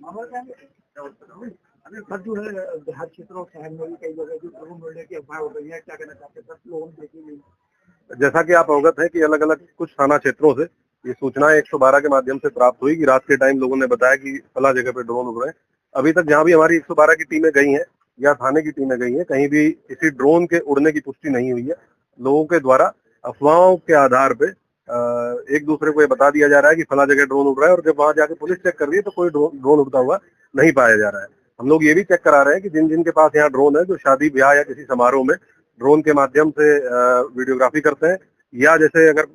अभी सर जो है देहात क्षेत्रों और शहर में भी कई जगह जो ड्रोन उड़ने की अफवाह हो रही है, क्या कहना चाहते हैं? 10 लोगों ने देखी नहीं। जैसा कि आप अवगत हैं कि अलग अलग कुछ थाना क्षेत्रों से ये सूचनाएं 112 के माध्यम से प्राप्त हुई कि रात के टाइम लोगों ने बताया कि फला जगह पे ड्रोन उड़ रहे हैं। अभी तक जहां भी हमारी 112 की टीमें गई हैं या थाने की टीमें गई हैं, कहीं भी किसी ड्रोन के उड़ने की पुष्टि नहीं हुई है। लोगों के द्वारा अफवाहों के आधार पे एक दूसरे को ये बता दिया जा रहा है कि फला जगह ड्रोन उड़ रहा है, और जब वहां जाके पुलिस चेक कर रही है तो कोई ड्रोन उड़ता हुआ नहीं पाया जा रहा है। हम लोग ये भी चेक करा रहे हैं कि जिन जिन के पास यहाँ ड्रोन है, जो शादी ब्याह या किसी समारोह में ड्रोन के माध्यम से वीडियोग्राफी करते हैं, या जैसे अगर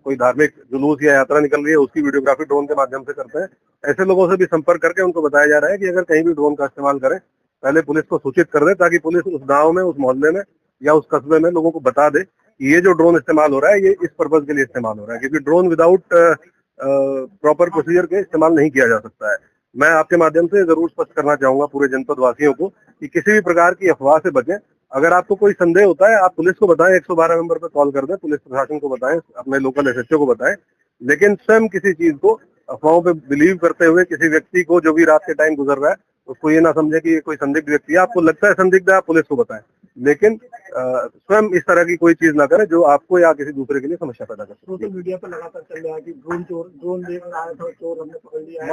कोई धार्मिक जुलूस या यात्रा निकल रही है उसकी वीडियोग्राफी ड्रोन के माध्यम से करते हैं, ऐसे लोगों से भी संपर्क करके उनको बताया जा रहा है कि अगर कहीं भी ड्रोन का इस्तेमाल करें पहले पुलिस को सूचित कर दे, ताकि पुलिस उस गांव में, उस मोहल्ले में या उस कस्बे में लोगों को बता दे कि ये जो ड्रोन इस्तेमाल हो रहा है ये इस पर्पज के लिए इस्तेमाल हो रहा है, क्योंकि ड्रोन विदाउट प्रॉपर प्रोसीजर के इस्तेमाल नहीं किया जा सकता है। मैं आपके माध्यम से जरूर स्पष्ट करना चाहूंगा पूरे जनपद वासियों को कि किसी भी प्रकार की अफवाह से बचें। अगर आपको कोई संदेह होता है आप पुलिस को बताएं, 112 नंबर पर कॉल कर दें, पुलिस प्रशासन को बताएं, अपने लोकल एसएचओ को बताएं, लेकिन स्वयं किसी चीज को अफवाहों पे बिलीव करते हुए किसी व्यक्ति को जो भी रात के टाइम गुजर रहा है उसको ये ना समझे कि ये कोई संदिग्ध व्यक्ति है। आपको लगता है संदिग्ध है, आप पुलिस को बताएं, लेकिन स्वयं इस तरह की कोई चीज ना करें जो आपको या किसी दूसरे के लिए समस्या पैदा कर सकती है। सोशल मीडिया पर लगातार चल रहा है कि ड्रोन देख रहा है तो चोर हमने पकड़ लिया है।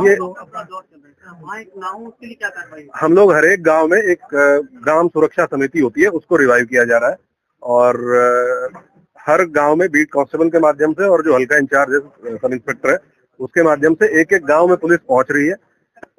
ये हम लोग हर एक गांव में एक ग्राम सुरक्षा समिति होती है, उसको रिवाइव किया जा रहा है, और हर गांव में बीट कांस्टेबल के माध्यम से और जो हल्का इंचार्ज है सब इंस्पेक्टर है उसके माध्यम से एक एक गांव में पुलिस पहुंच रही है।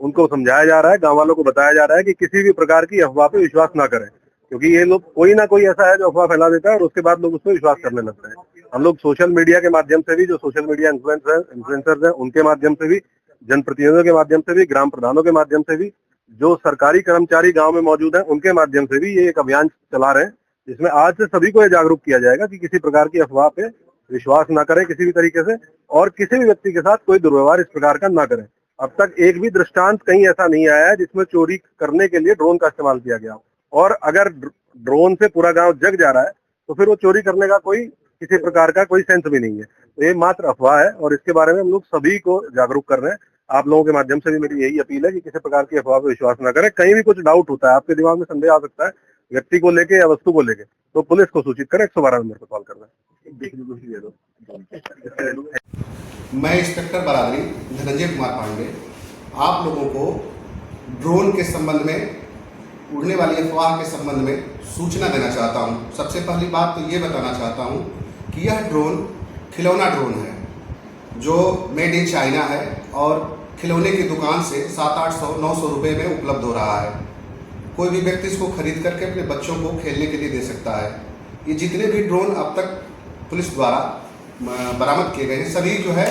उनको समझाया जा रहा है, गांव वालों को बताया जा रहा है कि किसी भी प्रकार की अफवाह पे विश्वास ना करें, क्योंकि ये लोग कोई ना कोई ऐसा है जो अफवाह फैला देता है और उसके बाद लोग उस पर विश्वास करने लगते हैं। हम लोग सोशल मीडिया के माध्यम से भी, जो सोशल मीडिया इन्फ्लुएंसर्स हैं उनके माध्यम से भी, जनप्रतिनिधियों के माध्यम से भी, ग्राम प्रधानों के माध्यम से भी, जो सरकारी कर्मचारी गाँव में मौजूद है उनके माध्यम से भी ये एक अभियान चला रहे हैं, जिसमें आज से सभी को ये जागरूक किया जाएगा कि किसी प्रकार की अफवाह पे विश्वास ना करें किसी भी तरीके से, और किसी भी व्यक्ति के साथ कोई दुर्व्यवहार इस प्रकार का ना करें। अब तक एक भी दृष्टांत कहीं ऐसा नहीं आया है जिसमें चोरी करने के लिए ड्रोन का इस्तेमाल किया गया हो, और अगर ड्रोन से पूरा गांव जग जा रहा है तो फिर वो चोरी करने का कोई किसी प्रकार का कोई सेंस भी नहीं है। तो ये मात्र अफवाह है और इसके बारे में हम लोग सभी को जागरूक कर रहे हैं। आप लोगों के माध्यम से भी मेरी यही अपील है कि किसी प्रकार की अफवाह पर विश्वास न करें। कहीं भी कुछ डाउट होता है, आपके दिमाग में संदेह आ सकता है व्यक्ति को लेके या वस्तु को लेके, तो पुलिस को सूचित करें, 112 नंबर पर कॉल करना है। मैं इंस्पेक्टर बरादरी धनंजय कुमार पांडे आप लोगों को ड्रोन के संबंध में, उड़ने वाली अफवाह के संबंध में सूचना देना चाहता हूं। सबसे पहली बात तो ये बताना चाहता हूं कि यह ड्रोन खिलौना ड्रोन है जो मेड इन चाइना है और खिलौने की दुकान से 700-800-900 रुपये में उपलब्ध हो रहा है। कोई भी व्यक्ति इसको खरीद करके अपने बच्चों को खेलने के लिए दे सकता है। ये जितने भी ड्रोन अब तक पुलिस द्वारा बरामद किए गए हैं सभी जो है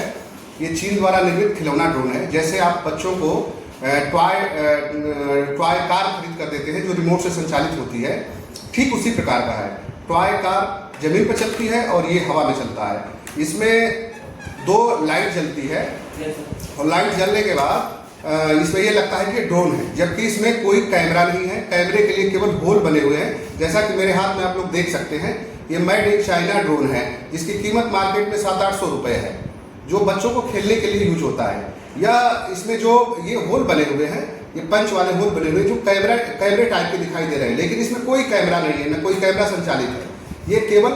ये चीन द्वारा निर्मित खिलौना ड्रोन है। जैसे आप बच्चों को टॉय कार खरीद कर देते हैं जो रिमोट से संचालित होती है, ठीक उसी प्रकार का है। टॉय कार जमीन पर चलती है और ये हवा में चलता है। इसमें 2 लाइट जलती है और लाइट जलने के बाद इसमें ये लगता है कि ड्रोन है, जबकि इसमें कोई कैमरा नहीं है। कैमरे के लिए केवल होल बने हुए हैं। जैसा कि मेरे हाथ में आप लोग देख सकते हैं, ये मेड इन चाइना ड्रोन है जिसकी कीमत मार्केट में 700-800 रुपये है, जो बच्चों को खेलने के लिए यूज होता है। या इसमें जो ये होल बने हुए हैं, ये पंच वाले होल बने हुए हैं जो कैमरे टाइप के दिखाई दे रहे हैं, लेकिन इसमें कोई कैमरा नहीं है, न कोई कैमरा संचालित है। ये केवल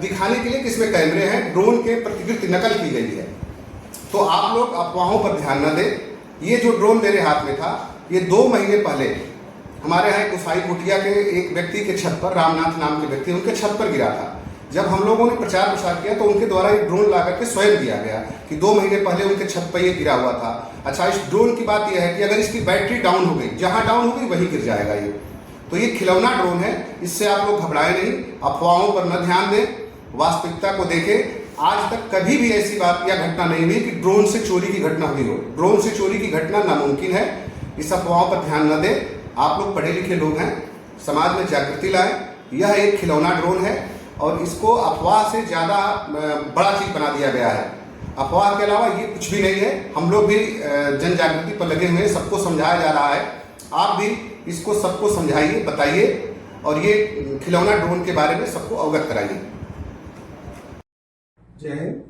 दिखाने के लिए कि इसमें कैमरे हैं, ड्रोन के प्रतिकृति नकल की गई है। तो आप लोग अफवाहों पर ध्यान न दें। ये जो ड्रोन मेरे हाथ में था, ये 2 महीने पहले हमारे यहाँ कुसाई कुटिया के एक व्यक्ति के छत पर, रामनाथ नाम के व्यक्ति, उनके छत पर गिरा था। जब हम लोगों ने प्रचार प्रसार किया तो उनके द्वारा ये ड्रोन ला करके स्वयं दिया गया कि 2 महीने पहले उनके छत पर ये गिरा हुआ था। अच्छा, इस ड्रोन की बात यह है कि अगर इसकी बैटरी डाउन हो गई, जहाँ डाउन हो गई वहीं गिर जाएगा ये। तो ये खिलौना ड्रोन है, इससे आप लोग घबराए नहीं, अफवाहों पर न ध्यान दें, वास्तविकता को देखें। आज तक कभी भी ऐसी बात या घटना नहीं हुई कि ड्रोन से चोरी की घटना हुई हो। ड्रोन से चोरी की घटना नामुमकिन है। इस अफवाहों पर ध्यान न दें। आप लोग पढ़े लिखे लोग हैं, समाज में जागृति लाएं। यह एक खिलौना ड्रोन है और इसको अफवाह से ज़्यादा बड़ा चीज़ बना दिया गया है। अफवाह के अलावा ये कुछ भी नहीं है। हम लोग भी जन जागृति पर लगे हुए हैं, सबको समझाया जा रहा है। आप भी इसको सबको समझाइए, बताइए और ये खिलौना ड्रोन के बारे में सबको अवगत कराइए। जय हिंद।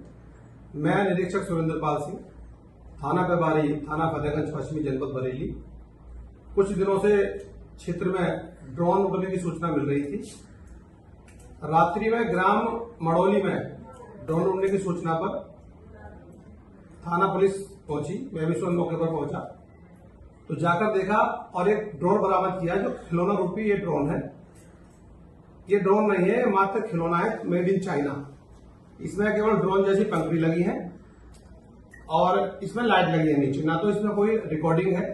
मैं निरीक्षक सुरेंद्र पाल सिंह, थाना प्रभारी थाना फतेहगंज पश्चिमी जनपद बरेली। कुछ दिनों से क्षेत्र में ड्रोन उड़ने की सूचना मिल रही थी। रात्रि में ग्राम मड़ौली में ड्रोन उड़ने की सूचना पर थाना पुलिस पहुंची, मैं भी स्वयं मौके पर पहुंचा तो जाकर देखा और एक ड्रोन बरामद किया जो खिलौना रूपी ये ड्रोन है। ये ड्रोन नहीं है, मात्र खिलौना है, मेड इन चाइना। इसमें केवल ड्रोन जैसी पंखुड़ी लगी है और इसमें लाइट लगी है नीचे। ना तो इसमें कोई रिकॉर्डिंग है,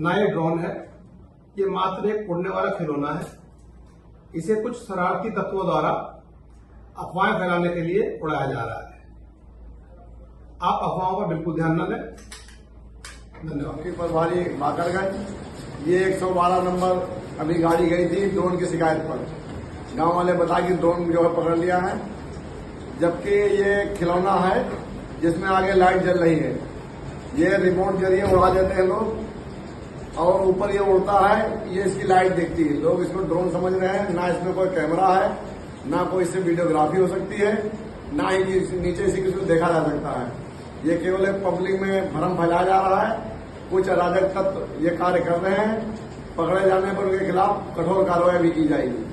ना ये ड्रोन है, ये मात्र एक उड़ने वाला खिलौना है। इसे कुछ शरारती तत्वों द्वारा अफवाहें फैलाने के लिए उड़ाया जा रहा है। आप अफवाहों पर बिल्कुल ध्यान न दें। धन्यवाद। प्रभारी बाकरगंज, ये 112 नंबर अभी गाड़ी गई थी ड्रोन की शिकायत पर। गांव वाले बताया कि ड्रोन जो है पकड़ लिया है, जबकि ये खिलौना है जिसमें आगे लाइट जल रही है। ये रिमोट जरिए उड़ा देते हैं लोग और ऊपर ये उड़ता है, ये इसकी लाइट दिखती है। लोग इसको ड्रोन समझ रहे हैं। ना इसमें कोई कैमरा है, ना कोई इससे वीडियोग्राफी हो सकती है, ना ही नीचे से किसी को देखा जा सकता है। ये केवल एक पब्लिक में भ्रम फैलाया जा रहा है। कुछ अराजक तत्व ये कार्य कर रहे हैं। पकड़े जाने पर उनके खिलाफ कठोर कार्रवाई भी की जाएगी।